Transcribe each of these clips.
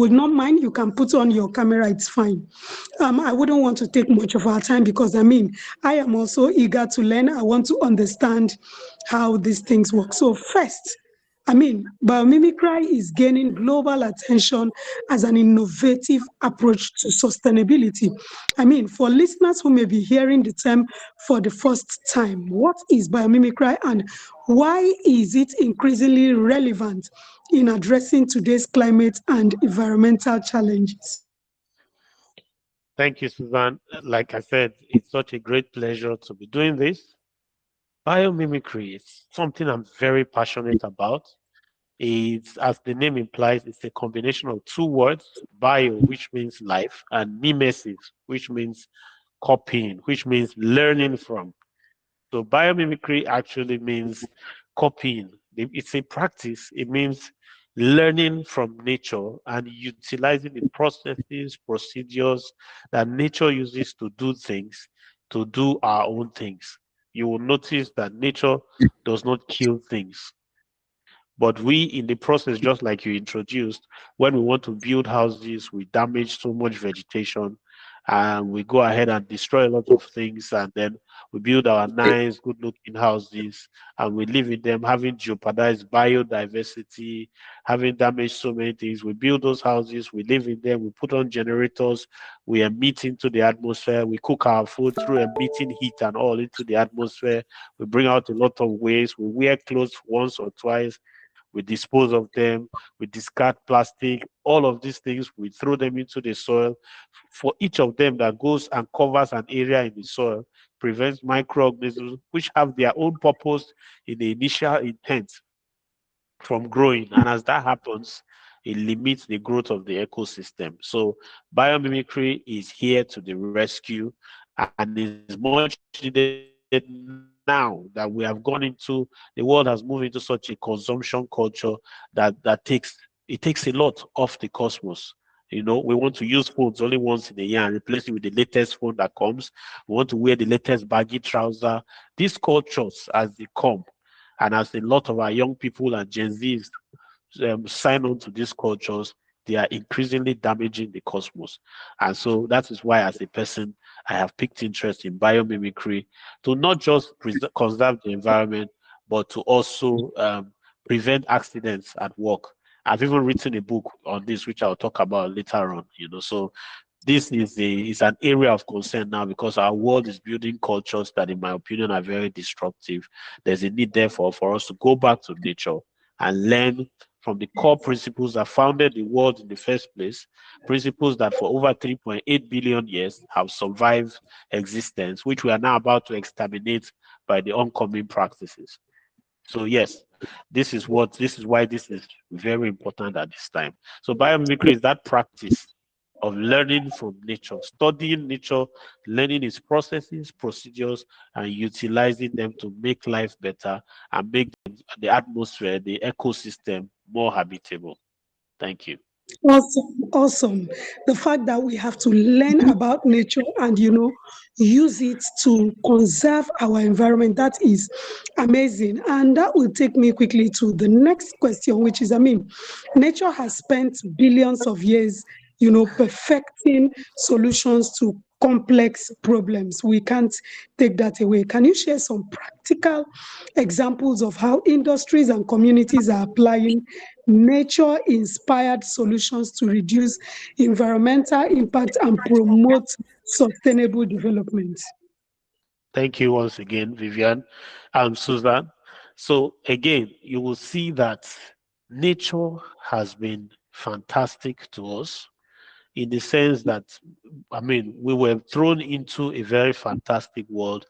would not mind, you can put on your camera, it's fine. I wouldn't want to take much of our time because I am also eager to learn. I want to understand how these things work. So first, biomimicry is gaining global attention as an innovative approach to sustainability. For listeners who may be hearing the term for the first time, what is biomimicry and why is it increasingly relevant in addressing today's climate and environmental challenges? Thank you, Suzanne. Like I said, it's such a great pleasure to be doing this. Biomimicry is something I'm very passionate about. It's, as the name implies, it's a combination of two words, bio, which means life, and mimesis, which means copying, which means learning from. So biomimicry actually means copying. It's a practice. It means learning from nature and utilizing the processes, procedures that nature uses to do things, to do our own things. You will notice that nature does not kill things. But we, in the process, just like you introduced, when we want to build houses, we damage so much vegetation and we go ahead and destroy a lot of things. And then we build our nice, good looking houses and we live in them, having jeopardized biodiversity, having damaged so many things. We build those houses, we live in them, we put on generators, we emit into the atmosphere, we cook our food through emitting heat and all into the atmosphere. We bring out a lot of waste, we wear clothes once or twice, we dispose of them, we discard plastic, all of these things, we throw them into the soil. For each of them that goes and covers an area in the soil, prevents microorganisms which have their own purpose in the initial intent from growing. And as that happens, it limits the growth of the ecosystem. So biomimicry is here to the rescue and is much needed now that we have gone into, the world has moved into such a consumption culture it takes a lot off the cosmos. We want to use phones only once in a year and replace it with the latest phone that comes. We want to wear the latest baggy trouser. These cultures, as they come, and as a lot of our young people and Gen Zs sign on to these cultures, they are increasingly damaging the cosmos. And so that is why, as a person, I have picked interest in biomimicry to not just conserve the environment, but to also prevent accidents at work. I've even written a book on this, which I'll talk about later on. So this is an area of concern now because our world is building cultures that, in my opinion, are very destructive. There's a need, therefore, for us to go back to nature and learn from the core principles that founded the world in the first place, principles that for over 3.8 billion years have survived existence, which we are now about to exterminate by the oncoming practices. So yes, this is why this is very important at this time. So biomimicry is that practice of learning from nature, studying nature, learning its processes, procedures, and utilizing them to make life better and make the atmosphere, the ecosystem more habitable. Thank you. Awesome, awesome. The fact that we have to learn about nature and use it to conserve our environment, that is amazing. And that will take me quickly to the next question, which is, nature has spent billions of years, perfecting solutions to complex problems. We can't take that away. Can you share some practical examples of how industries and communities are applying nature-inspired solutions to reduce environmental impact and promote sustainable development? Thank you once again, Vivian and Susan. So again, you will see that nature has been fantastic to us in the sense that, we were thrown into a very fantastic world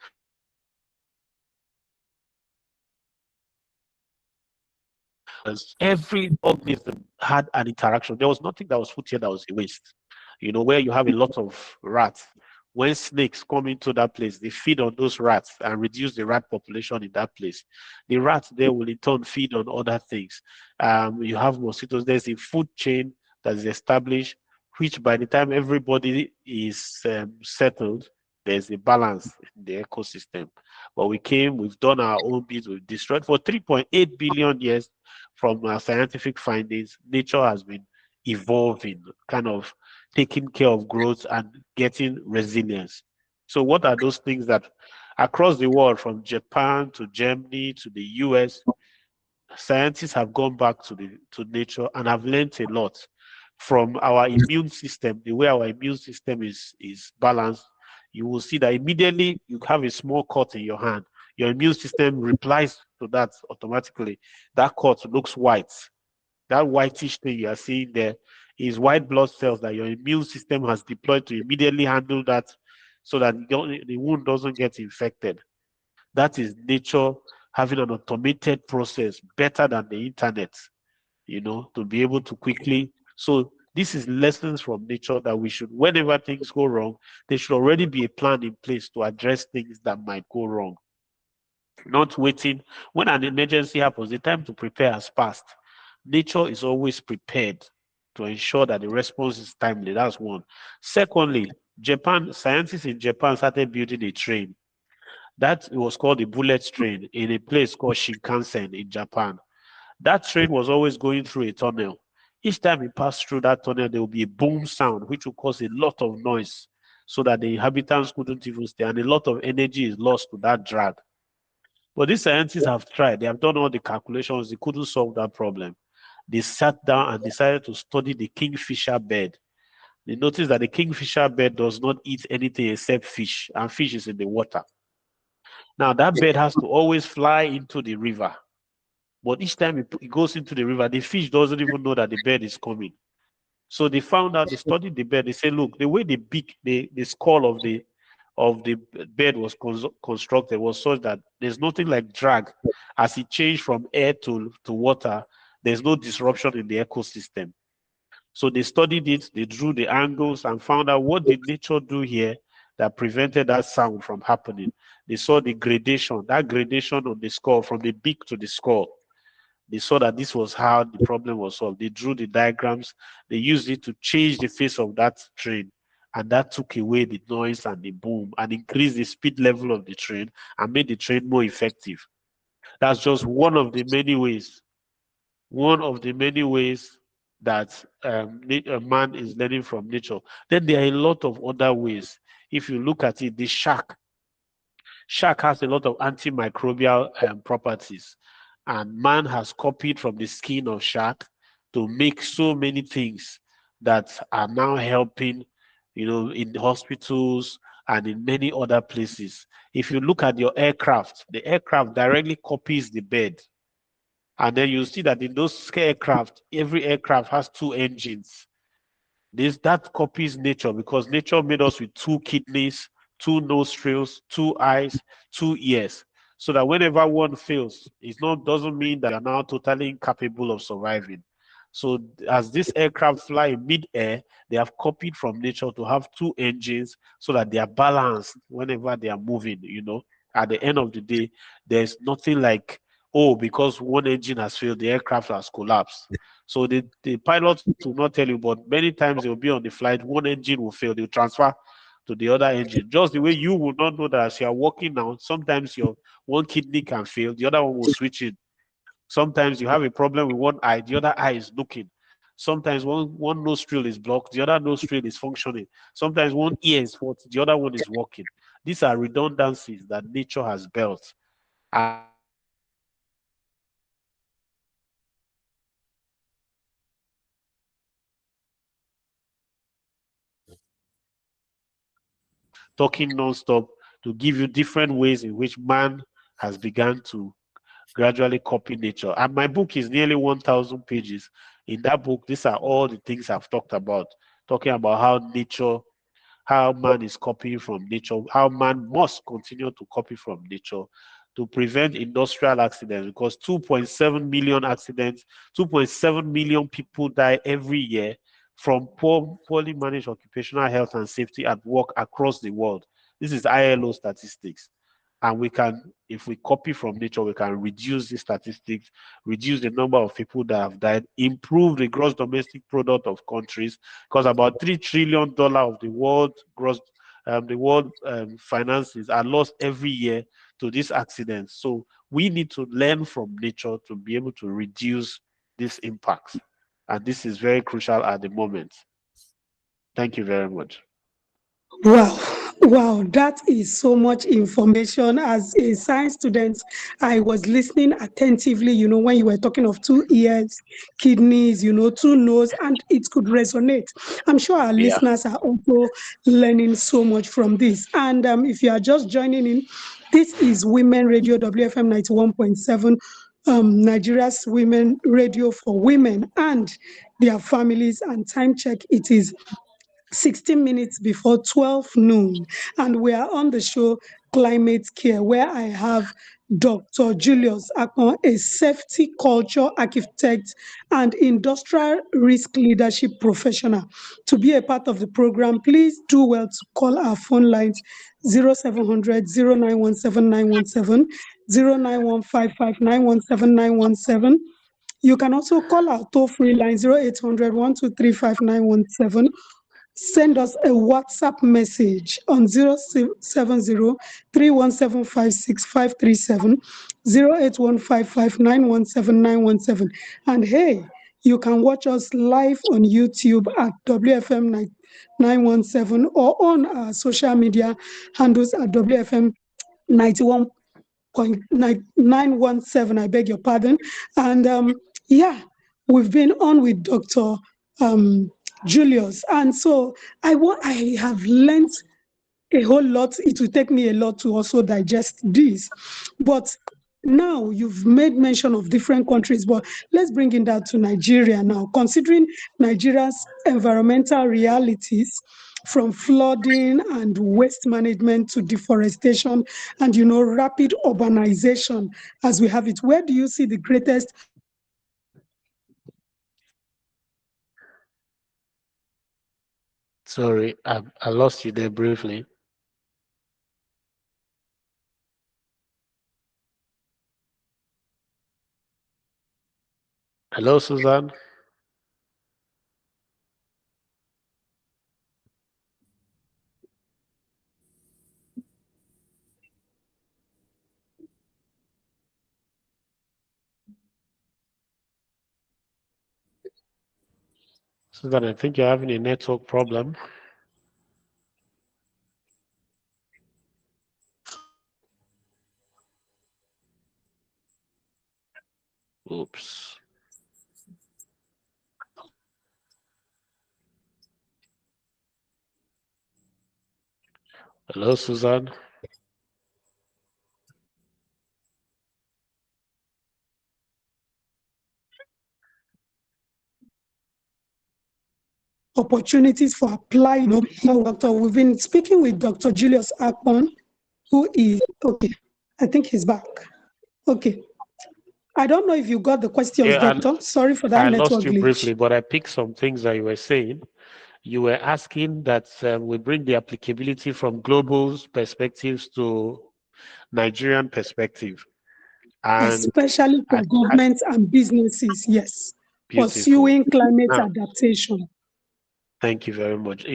as every organism had an interaction. There was nothing that was put here that was a waste. Where you have a lot of rats, when snakes come into that place, they feed on those rats and reduce the rat population in that place. The rats there will in turn feed on other things. You have mosquitoes. There's a food chain that is established, which by the time everybody is settled, there's a balance in the ecosystem. But we've done our own bit, we've destroyed for 3.8 billion years from our scientific findings. Nature has been evolving, kind of taking care of growth and getting resilience. So, what are those things that across the world, from Japan to Germany to the US, scientists have gone back to nature and have learned a lot from our immune system, the way our immune system is balanced. You will see that immediately you have a small cut in your hand, your immune system replies to that automatically. That cut looks white. That whitish thing you are seeing there is white blood cells that your immune system has deployed to immediately handle that, so that the wound doesn't get infected. That is nature having an automated process better than the internet, to be able to quickly. So this is lessons from nature that we should, whenever things go wrong, there should already be a plan in place to address things that might go wrong. Not waiting when an emergency happens, the time to prepare has passed. Nature is always prepared to ensure that the response is timely. That's one. Secondly, Japan, scientists in Japan started building a train. That was called the bullet train in a place called Shinkansen in Japan. That train was always going through a tunnel. Each time it passed through that tunnel, there would be a boom sound, which would cause a lot of noise so that the inhabitants couldn't even stay, and a lot of energy is lost to that drag. But these scientists have tried, they have done all the calculations, they couldn't solve that problem. They sat down and decided to study the kingfisher bird. They noticed that the kingfisher bird does not eat anything except fish, and fish is in the water. Now, that bird has to always fly into the river. But each time it goes into the river, the fish doesn't even know that the bird is coming. So they found out, they studied the bird. They said, look, the way the beak, the skull of the bird was constructed was such that there's nothing like drag. As it changed from air to water, there's no disruption in the ecosystem. So they studied it, they drew the angles and found out what did nature do here that prevented that sound from happening. They saw the gradation, that gradation on the skull from the beak to the skull. They saw that this was how the problem was solved. They drew the diagrams, they used it to change the face of that train. And that took away the noise and the boom and increased the speed level of the train and made the train more effective. That's just one of the many ways that man is learning from nature. Then there are a lot of other ways. If you look at it, the shark has a lot of antimicrobial properties, and man has copied from the skin of shark to make so many things that are now helping, in hospitals and in many other places. If you look at your aircraft, the aircraft directly copies the bird. And then you see that in those aircraft, every aircraft has two engines. That copies nature, because nature made us with two kidneys, two nostrils, two eyes, two ears. So that whenever one fails, it not doesn't mean that you're now totally incapable of surviving. So as this aircraft fly in mid-air, they have copied from nature to have two engines so that they are balanced whenever they are moving. At the end of the day, there's nothing like, oh, because one engine has failed, the aircraft has collapsed. So the pilots will not tell you, but many times they'll be on the flight, one engine will fail, they'll transfer to the other engine. Just the way you would not know that as you're walking now, sometimes your one kidney can fail, the other one will switch in. Sometimes you have a problem with one eye, the other eye is looking. Sometimes one nostril is blocked, the other nostril is functioning. Sometimes one ear is faulty, the other one is working. These are redundancies that nature has built. And we need to learn from nature and use these redundancies to help us talking non-stop to give you different ways in which man has begun to gradually copy nature. And my book is nearly 1,000 pages. In that book, these are all the things I've talked about, talking about how man is copying from nature, how man must continue to copy from nature to prevent industrial accidents, because 2.7 million accidents, 2.7 million people die every year from poorly managed occupational health and safety at work across the world. This is ILO statistics. And if we copy from nature, we can reduce the statistics, reduce the number of people that have died, improve the gross domestic product of countries, because about $3 trillion of the world finances are lost every year to these accidents. So we need to learn from nature to be able to reduce these impacts. And this is very crucial at the moment. Thank you very much. Wow, wow, that is so much information. As a science student, I was listening attentively, when you were talking of 2 ears, kidneys, 2 nose, and it could resonate. I'm sure our Yeah. listeners are also learning so much from this. And if you are just joining in, this is Women Radio WFM 91.7. Nigeria's women radio for women and their families. And time check, it is 16 minutes before 12 noon. And we are on the show Climate Care, where I have Dr. Julius Akon, a safety culture architect and industrial risk leadership professional. To be a part of the program, please do well to call our phone lines 0700 0917 09155917 You can also call our toll free line 0800 Send us a WhatsApp message on 070 And hey, you can watch us live on YouTube at WFM 917 or on our social media handles at WFM 91.917. I beg your pardon. And yeah, we've been on with Dr. Um, Julius. And so I have learned a whole lot. It will take me a lot to also digest this. But now you've made mention of different countries, but let's bring it down to Nigeria now. Considering Nigeria's environmental realities, from flooding and waste management to deforestation and rapid urbanization as we have it, where do you see the greatest Sorry, I lost you there briefly. Hello, Suzanne. Suzanne, I think you're having a network problem. Oops. Hello, Suzanne. opportunities for applying? Doctor, we've been speaking with Dr. Julius Akon, who is okay. I think he's back. Okay. I don't know if you got the questions, Yeah, Doctor. Sorry for that I lost network you glitch. briefly, but I picked some things that you were saying. You were asking that we bring the applicability from global perspectives to Nigerian perspective. And Especially for I governments and businesses, yes, beautiful. pursuing climate Now, adaptation. thank you very much.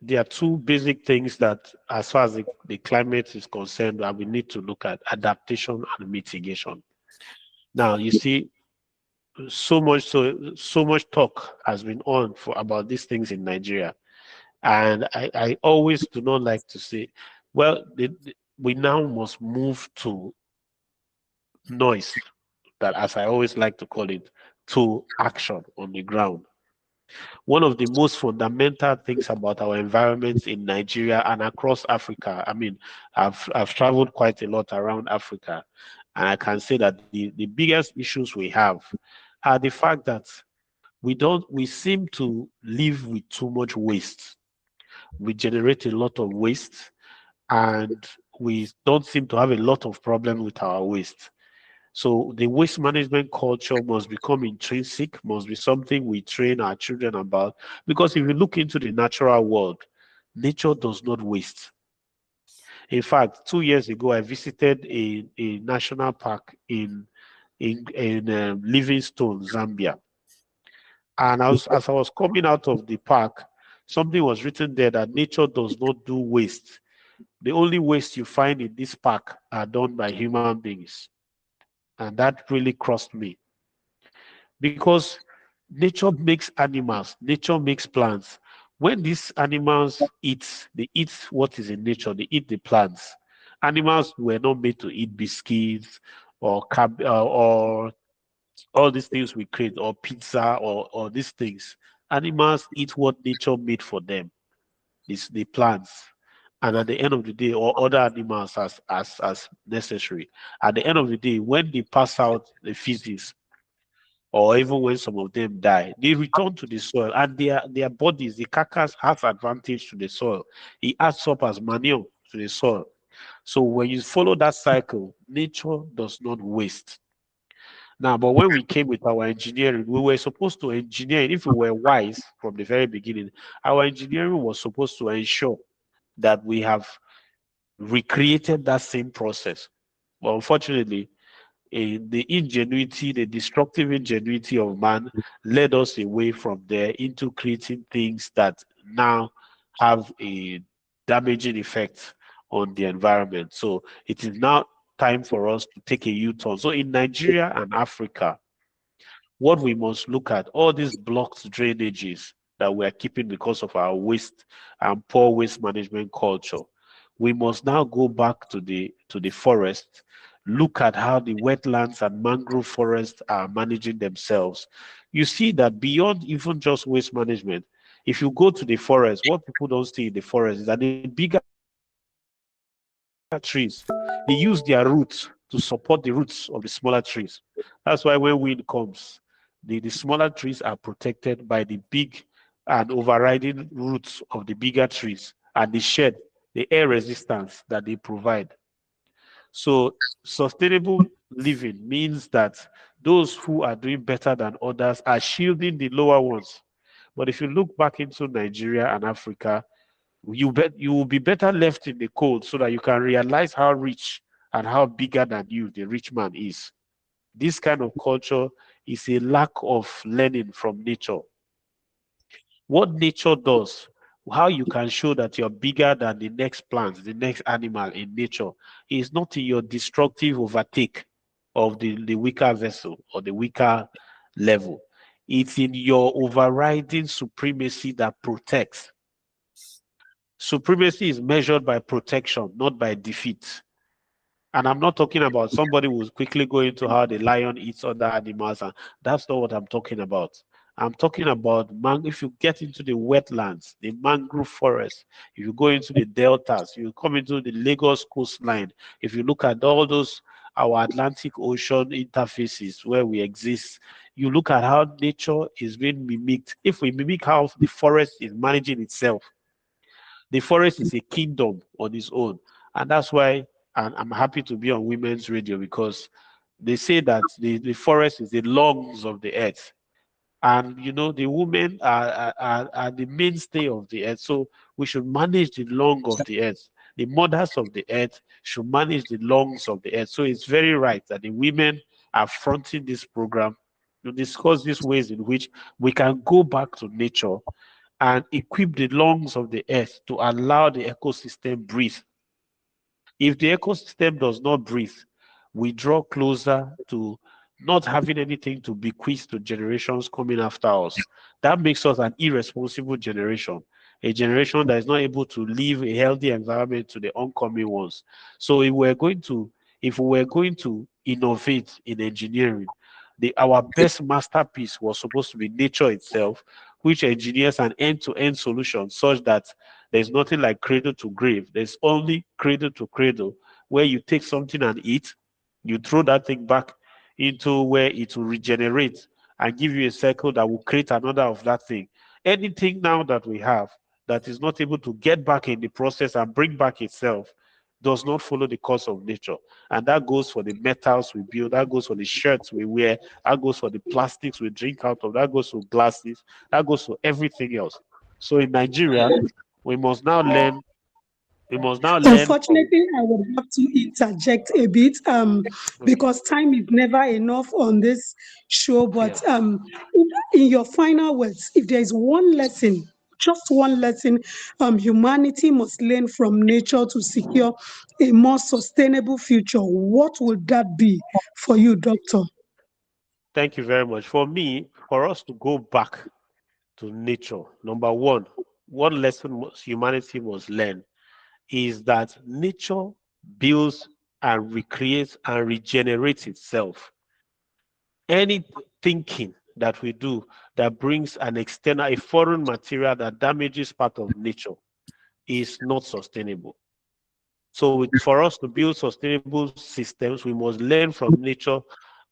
There are two basic things that, as far as the climate is concerned, that we need to look at: adaptation and mitigation. Now, you see, so much talk has been on for about these things in Nigeria, and I always do not like to say, well, we now must move to noise, that, as I always like to call it, to action on the ground. One of the most fundamental things about our environments in Nigeria and across Africa, I mean, I've traveled quite a lot around Africa, and I can say that the biggest issues we have are the fact that we seem to live with too much waste. We generate a lot of waste, and we don't seem to have a lot of problem with our waste. So the waste management culture must become intrinsic, must be something we train our children about. Because if you look into the natural world, nature does not waste. In fact, 2 years ago, I visited a national park in Livingstone, Zambia. And as I was coming out of the park, something was written there that nature does not do waste. The only waste you find in this park are done by human beings. And that really crossed me. Because Nature makes animals, nature makes plants. When these animals eat, they eat what is in nature, they eat the plants. Animals were not made to eat biscuits or or all these things we create, or pizza, or these things. Animals eat what nature made for them, the plants. And at the end of the day, or other animals as necessary. At the end of the day, when they pass out the feces, or even when some of them die, they return to the soil, and their bodies, the carcass has advantage to the soil. It adds up as manure to the soil. So when you follow that cycle, nature does not waste. Now, but when we came with our engineering, we were supposed to engineer, if we were wise from the very beginning, our engineering was supposed to ensure that we have recreated that same process. But unfortunately, the ingenuity, the destructive ingenuity of man led us away from there into creating things that now have a damaging effect on the environment. So it is now time for us to take a U-turn. So in Nigeria and Africa, what we must look at, all these blocked drainages that we are keeping because of our waste and poor waste management culture, we must now go back to the forest, look at how the wetlands and mangrove forests are managing themselves. You see that beyond even just waste management, if you go to the forest, what people don't see in the forest is that the bigger trees, they use their roots to support the roots of the smaller trees. That's why when wind comes, the smaller trees are protected by the big and overriding roots of the bigger trees, and they shed the air resistance that they provide. So sustainable living means that those who are doing better than others are shielding the lower ones. But if you look back into Nigeria and Africa, you will be better left in the cold so that you can realize how rich and how bigger than you the rich man is. This kind of culture is a lack of learning from nature. What nature does, how you can show that you're bigger than the next plant, the next animal in nature, is not in your destructive overtake of the weaker vessel or the weaker level. It's in your overriding supremacy that protects. Supremacy is measured by protection, not by defeat. And I'm not talking about somebody who's quickly going into how the lion eats other animals, and that's not what I'm talking about. I'm talking about if you get into the wetlands, the mangrove forest, if you go into the deltas, you come into the Lagos coastline, if you look at all those our Atlantic Ocean interfaces where we exist, you look at how nature is being mimicked. If we mimic how the forest is managing itself, the forest is a kingdom on its own. And that's why, and I'm happy to be on Women's Radio, because they say that the forest is the lungs of the earth. And you know, the women are the mainstay of the earth. So we should manage the lung of the earth. The mothers of the earth should manage the lungs of the earth. So it's very right that the women are fronting this program to discuss these ways in which we can go back to nature and equip the lungs of the earth to allow the ecosystem breathe. If the ecosystem does not breathe, we draw closer to not having anything to bequeath to generations coming after us. That makes us an irresponsible generation, a generation that is not able to leave a healthy environment to the oncoming ones. So if we were going to innovate in engineering, our best masterpiece was supposed to be nature itself, which engineers an end-to-end solution such that there's nothing like cradle to grave. There's only cradle to cradle, where you take something and eat, you throw that thing back into where it will regenerate and give you a cycle that will create another of that thing. Anything now that we have that is not able to get back in the process and bring back itself does not follow the course of nature. And that goes for the metals we build, that goes for the shirts we wear, that goes for the plastics we drink out of, that goes for glasses, that goes for everything else. So in Nigeria, we must now learn, we must now learn from. Unfortunately, I would have to interject a bit Okay. because time is never enough on this show. Yeah. But in your final words, if there is one lesson, just one lesson, humanity must learn from nature to secure a more sustainable future, what would that be for you, Doctor? Thank you very much. For me, for us to go back to nature, number one lesson humanity must learn is that nature builds and recreates and regenerates itself. Any thinking that we do that brings an external, a foreign material that damages part of nature is not sustainable. So for us to build sustainable systems, we must learn from nature.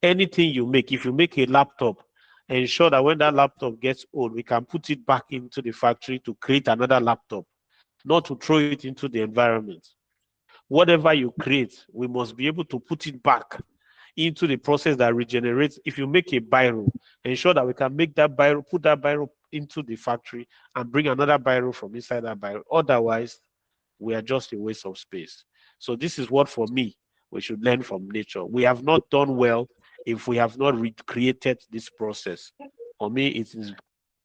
Anything you make, if you make a laptop, ensure that when that laptop gets old, we can put it back into the factory to create another laptop, not to throw it into the environment. Whatever you create, we must be able to put it back into the process that regenerates. If you make a biro, ensure that we can make that biro, put that biro into the factory and bring another biro from inside that biro. Otherwise, we are just a waste of space. So this is what, for me, we should learn from nature. We have not done well if we have not recreated this process. For me, it is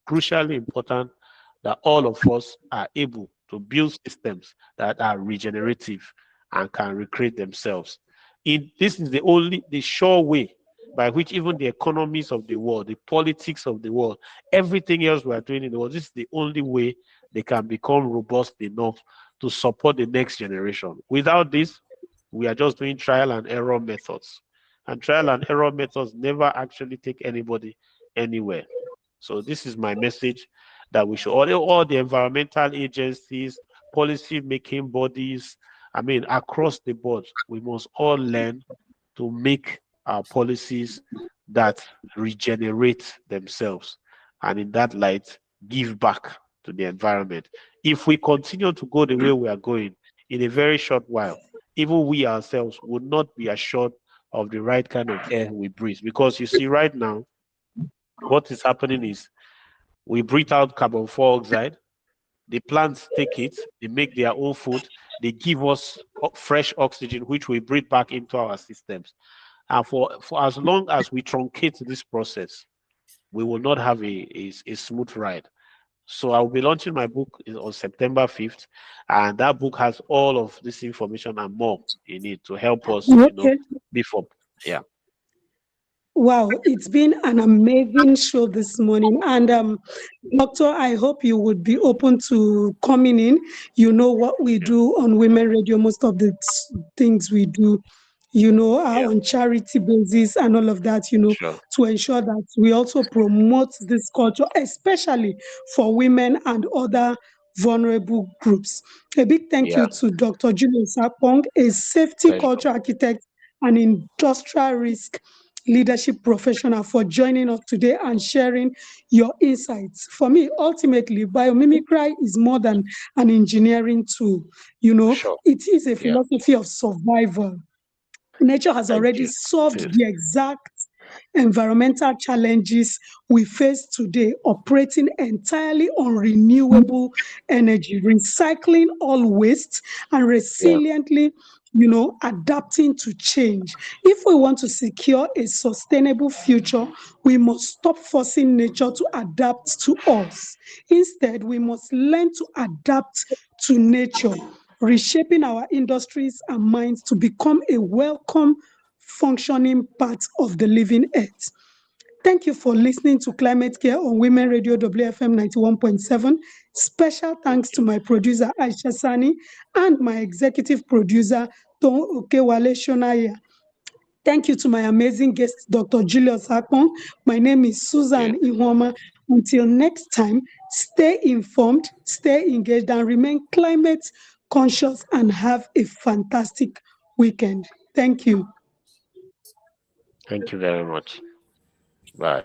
crucially important that all of us are able to build systems that are regenerative and can recreate themselves. This is the sure way by which even the economies of the world, the politics of the world, everything else we are doing in the world, this is the only way they can become robust enough to support the next generation. Without this, we are just doing trial and error methods. And trial and error methods never actually take anybody anywhere. So this is my message, that we should, all the environmental agencies, policy making bodies, I mean, across the board, we must all learn to make our policies that regenerate themselves. And in that light, give back to the environment. If we continue to go the way we are going, in a very short while, even we ourselves would not be assured of the right kind of air we breathe. Because you see, right now, what is happening is we breathe out carbon dioxide, the plants take it, they make their own food, they give us fresh oxygen, which we breathe back into our systems. And for as long as we truncate this process, we will not have a smooth ride. So I'll be launching my book on September 5th, and that book has all of this information and more in it to help us, Okay. before. Yeah, Wow, it's been an amazing show this morning. And Doctor, I hope you would be open to coming in. You know what we yeah, do on Women Radio, most of the things we do, are yeah, on charity basis and all of that, sure, to ensure that we also promote this culture, especially for women and other vulnerable groups. A big thank yeah, you to Dr. Julius Sapong, a safety pleasure. culture architect and industrial risk leadership professional, for joining us today and sharing your insights. For me, ultimately, biomimicry is more than an engineering tool. Sure, It is a yeah, philosophy of survival. Nature has thank already you. solved Yes, the exact environmental challenges we face today, operating entirely on renewable energy, recycling all waste, and yeah, resiliently, adapting to change. If we want to secure a sustainable future, we must stop forcing nature to adapt to us. Instead, we must learn to adapt to nature, reshaping our industries and minds to become a welcome, functioning part of the living earth. Thank you for listening to Climate Care on Women Radio WFM 91.7. Special thank thanks to you. my producer Aisha Sani and my executive producer Ton Okewale Shonaya. Thank you to my amazing guest, Dr. Julius Akpon. My name is Yeah, Susan Ihoma. Until next time, stay informed, stay engaged, and remain climate conscious and have a fantastic weekend. Thank you. thank you very much. Bye.